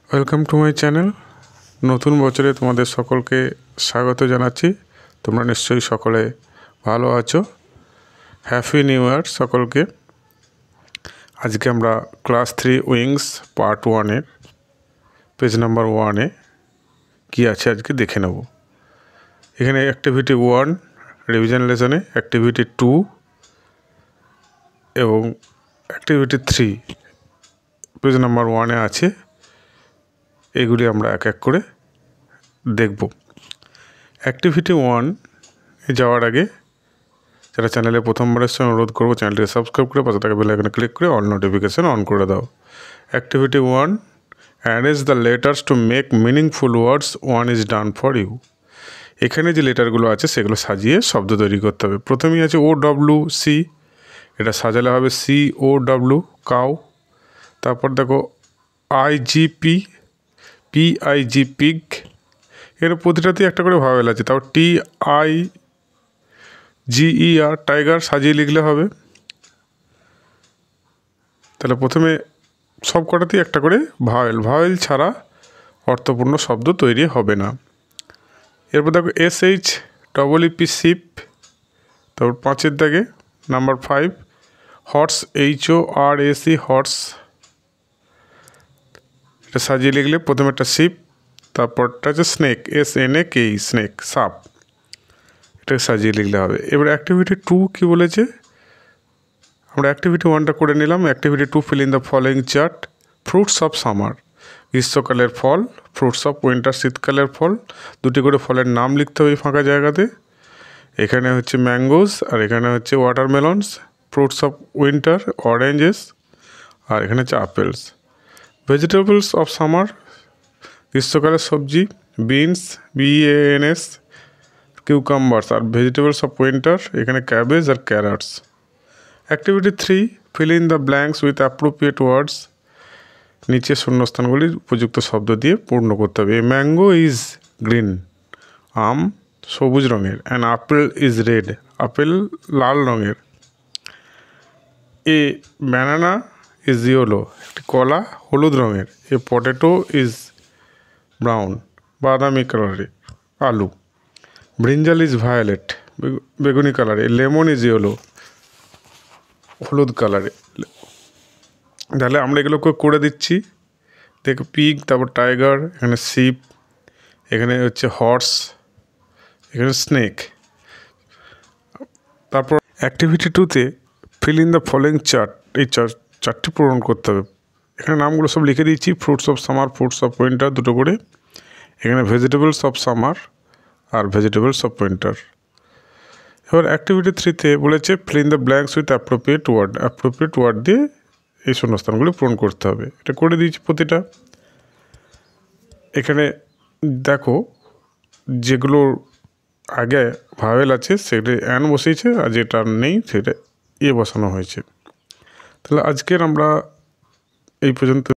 Welcome to my channel. নতুন বছরে তোমাদের সকলকে স্বাগত জানাচ্ছি। তোমরা নিশ্চয়ই সকলে ভালো আছো। হ্যাপি নিউ ইয়ার সকলকে। আজকে আমরা ক্লাস 3 উইংস পার্ট 1-এর পেজ নাম্বার 1-এ কী আছে আজকে দেখে নেব। এখানে অ্যাক্টিভিটি 1 রিভিশন লেসনে, অ্যাক্টিভিটি 2 এবং অ্যাক্টিভিটি 3 পেজ নাম্বার 1-এ আছে। এগুলি আমরা এক এক করে দেখব। অ্যাক্টিভিটি 1 এ যাওয়ার আগে যারা চ্যানেলে প্রথমবারের সঙ্গে অনুরোধ করবো চ্যানেলটিকে সাবস্ক্রাইব করে পাশে থাকা বেল আইকনে ক্লিক করে অল নোটিফিকেশন অন করে দাও। Activity 1, arrange the letters to make meaningful words, one is done for you. এখানে যে লেটারগুলো আছে সেগুলো সাজিয়ে শব্দ তৈরি করতে হবে। প্রথমেই আছে OWC, এটা সাজালে হবে COW কাউ। তারপর দেখো IGP, PIG পিগ। এর প্রতিটাতেই একটা করে ভাওয়েল আছে। তারপর TIGER টাইগার সাজিয়ে লিখলে হবে। তাহলে প্রথমে সব কটাতেই একটা করে ভাওয়েল ছাড়া অর্থপূর্ণ শব্দ তৈরি হবে না। এরপর দেখো SHEEP শিপ। তারপর 5-এর দাগে নাম্বার 5 হর্স, HORSE হর্স। এটা সাজিয়ে লিখলে প্রথমে একটা শিপ, তারপরটা হচ্ছে স্নেক, SNAK স্নেক, সাপ। এটাকে সাজিয়ে লিখলে হবে। এবার অ্যাক্টিভিটি 2 কী বলেছে, আমরা অ্যাক্টিভিটি 1টা করে নিলাম। Activity 2 feel in the following chart. Fruits of summer, গ্রীষ্মকালের ফল। ফ্রুটস অফ উইন্টার, শীতকালের ফল। দুটি করে ফলের নাম লিখতে হবে এই ফাঁকা জায়গাতে। এখানে হচ্ছে ম্যাঙ্গোস আর এখানে হচ্ছে watermelons. Fruits of winter oranges আর এখানে হচ্ছে আপেলস। ভেজিটেবলস অফ সামার, গ্রীষ্মকালের সবজি বিনস, BANS, কিউকাম্বার্স। আর ভেজিটেবলস অফ উইন্টার এখানে ক্যাবেজ আর carrots. Activity 3 fill in the blanks with appropriate words. নিচে শূন্যস্থানগুলির উপযুক্ত শব্দ দিয়ে পূর্ণ করতে হবে। এ ম্যাঙ্গো ইজ গ্রিন, আম সবুজ রঙের। An apple is red, apple লাল রঙের। এ ব্যানানা ইজ ইয়েলো, একটি কলা হলুদ রঙের। এ পটেটো ইজ ব্রাউন, বাদামি কালারের। আলু। ব্রিঞ্জাল ইজ ভায়োলেট, বেগুনি কালারে। লেমন ইজ ইয়েলো, হলুদ কালারে। তাহলে আমরা এগুলোকে করে দিচ্ছি। দেখো পিগ, তারপর টাইগার, এখানে শিপ, এখানে হচ্ছে হর্স, এখানে স্নেক। তারপর অ্যাক্টিভিটি 2তে fill in the following chart, এই চারটি পূরণ করতে হবে। এখানে নামগুলো সব লিখে দিয়েছি। Fruits of summer, fruits of winter দুটো করে। এখানে ভেজিটেবলস অফ সামার আর ভেজিটেবলস অফ উইন্টার। এবার অ্যাক্টিভিটি 3তে বলেছে fill in the blanks with appropriate word. Appropriate word দিয়ে এই শূন্যস্থানগুলি পূরণ করতে হবে। এটা করে দিয়েছি প্রতিটা। এখানে দেখো যেগুলো আগে ভাওয়েল আছে সেগুলি অ্যান বসিয়েছে, আর যেটা নেই সেটা বসানো হয়েছে। তাহলে আজকের আমরা এই পর্যন্ত